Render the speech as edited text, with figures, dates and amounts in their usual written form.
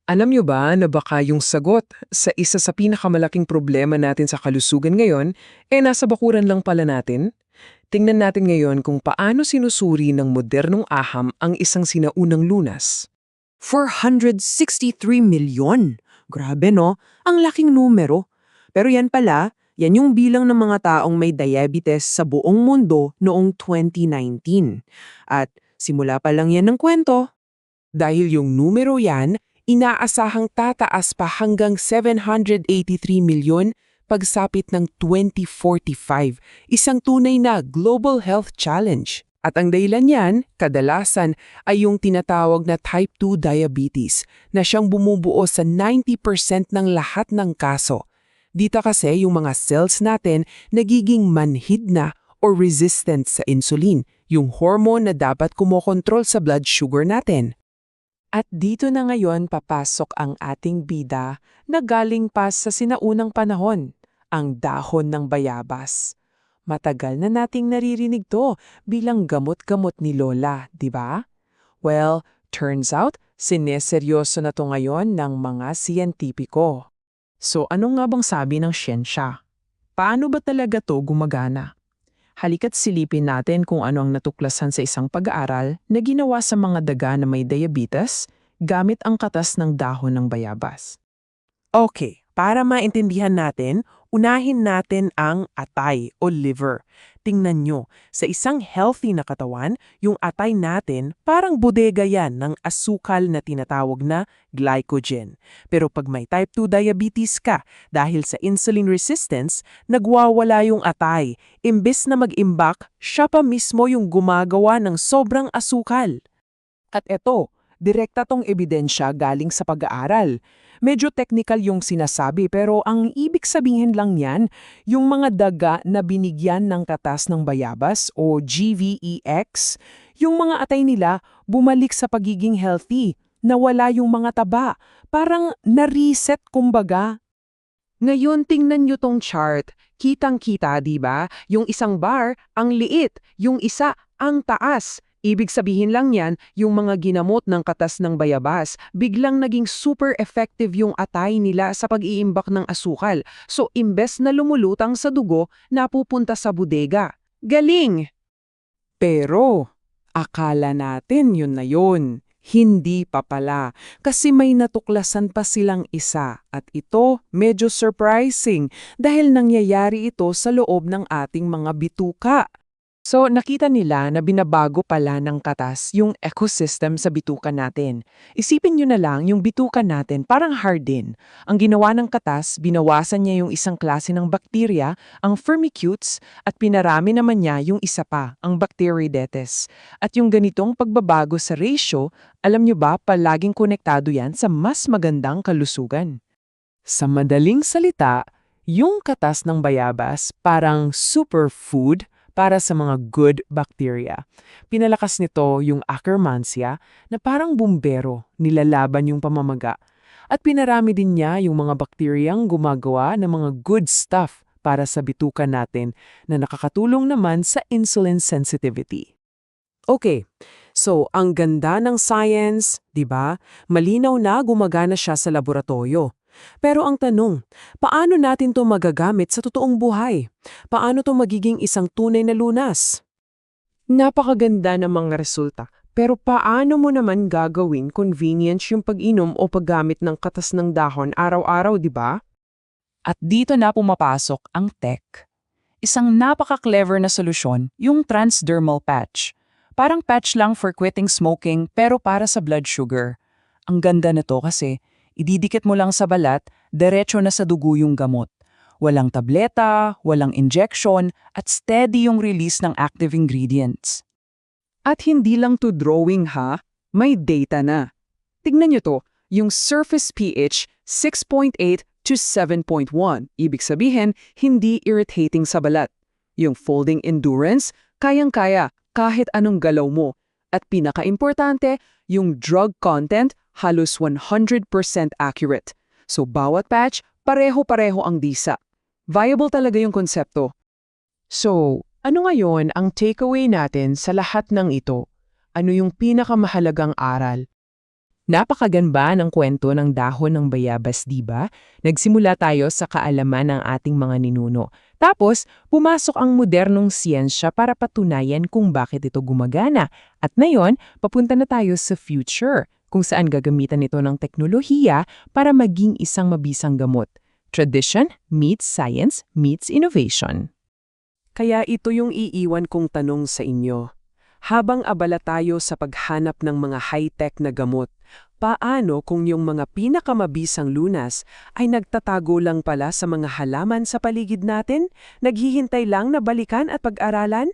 Alam nyo ba na baka yung sagot sa isa sa pinakamalaking problema natin sa kalusugan ngayon, nasa bakuran lang pala natin? Tingnan natin ngayon kung paano sinusuri ng modernong aham ang isang sinaunang lunas. 463 milyon. Grabe no? Ang laking numero. Pero yan pala, yan yung bilang ng mga taong may diabetes sa buong mundo noong 2019. At simula pa lang yan ng kwento. Dahil yung numero yan, inaasahang tataas pa hanggang 783 milyon pagsapit ng 2045, isang tunay na global health challenge. At ang dahilan niyan, kadalasan ay yung tinatawag na type 2 diabetes na siyang bumubuo sa 90% ng lahat ng kaso. Dito kasi yung mga cells natin nagiging manhid na o resistant sa insulin, yung hormone na dapat kumokontrol sa blood sugar natin. At dito na ngayon papasok ang ating bida na galing pa sa sinaunang panahon, ang dahon ng bayabas. Matagal na nating naririnig to bilang gamot-gamot ni Lola, di ba? Well, turns out, sineseryoso na to ngayon ng mga siyentipiko. So ano nga bang sabi ng siyensya? Paano ba talaga to gumagana? Halika't silipin natin kung ano ang natuklasan sa isang pag-aaral na ginawa sa mga daga na may diabetes gamit ang katas ng dahon ng bayabas. Okay, para maintindihan natin, unahin natin ang atay o liver. Tingnan nyo, sa isang healthy na katawan, yung atay natin parang bodega yan ng asukal na tinatawag na glycogen. Pero pag may type 2 diabetes ka, dahil sa insulin resistance, nagwawala yung atay. Imbes na mag-imbak, siya pa mismo yung gumagawa ng sobrang asukal. At eto, direkta tong ebidensya galing sa pag-aaral. Medyo technical yung sinasabi pero ang ibig sabihin lang yan, yung mga daga na binigyan ng katas ng bayabas o GVEX, yung mga atay nila bumalik sa pagiging healthy, nawala yung mga taba, parang na-reset kumbaga. Ngayon tingnan nyo tong chart, kitang-kita di ba? Yung isang bar, ang liit, yung isa, ang taas. Ibig sabihin lang yan, yung mga ginamot ng katas ng bayabas, biglang naging super effective yung atay nila sa pag-iimbak ng asukal. So imbes na lumulutang sa dugo, napupunta sa bodega. Galing! Pero, akala natin yun na yun. Hindi pa pala, kasi may natuklasan pa silang isa at ito medyo surprising dahil nangyayari ito sa loob ng ating mga bituka. So nakita nila na binabago pala ng katas yung ecosystem sa bituka natin. Isipin nyo na lang yung bituka natin parang hardin. Ang ginawa ng katas, binawasan niya yung isang klase ng bakterya, ang Firmicutes, at pinarami naman niya yung isa pa, ang Bacteroidetes. At yung ganitong pagbabago sa ratio, alam nyo ba palaging konektado yan sa mas magandang kalusugan? Sa madaling salita, yung katas ng bayabas parang superfood para sa mga good bacteria. Pinalakas nito yung Akkermansia na parang bumbero, nilalaban yung pamamaga. At pinarami din niya yung mga bakteriyang gumagawa ng mga good stuff para sa bituka natin na nakakatulong naman sa insulin sensitivity. Okay, so ang ganda ng science, di ba? Malinaw na gumagana siya sa laboratorio. Pero ang tanong, paano natin to magagamit sa totoong buhay? Paano to magiging isang tunay na lunas? Napakaganda ng mga resulta, pero paano mo naman gagawin convenience yung pag-inom o paggamit ng katas ng dahon araw-araw, di ba? At dito na pumapasok ang tech. Isang napaka-clever na solusyon, yung transdermal patch. Parang patch lang for quitting smoking pero para sa blood sugar. Ang ganda na to kasi ididikit mo lang sa balat, diretso na sa dugo yung gamot. Walang tableta, walang injection, at steady yung release ng active ingredients. At hindi lang to drawing ha, may data na. Tignan nyo to, yung surface pH 6.8 to 7.1. Ibig sabihin, hindi irritating sa balat. Yung folding endurance, kayang-kaya kahit anong galaw mo. At pinaka-importante, yung drug content, halos 100% accurate. So bawat patch, pareho-pareho ang disa. Viable talaga yung konsepto. So, ano ngayon ang takeaway natin sa lahat ng ito? Ano yung pinakamahalagang aral? Napakaganda ng kwento ng dahon ng bayabas, di ba? Nagsimula tayo sa kaalaman ng ating mga ninuno. Tapos, pumasok ang modernong siyensya para patunayan kung bakit ito gumagana. At ngayon, papunta na tayo sa future, kung saan gagamitan ito ng teknolohiya para maging isang mabisang gamot. Tradition meets science meets innovation. Kaya ito yung iiwan kong tanong sa inyo. Habang abala tayo sa paghanap ng mga high-tech na gamot, paano kung yung mga pinakamabisang lunas ay nagtatago lang pala sa mga halaman sa paligid natin, naghihintay lang na balikan at pag-aralan?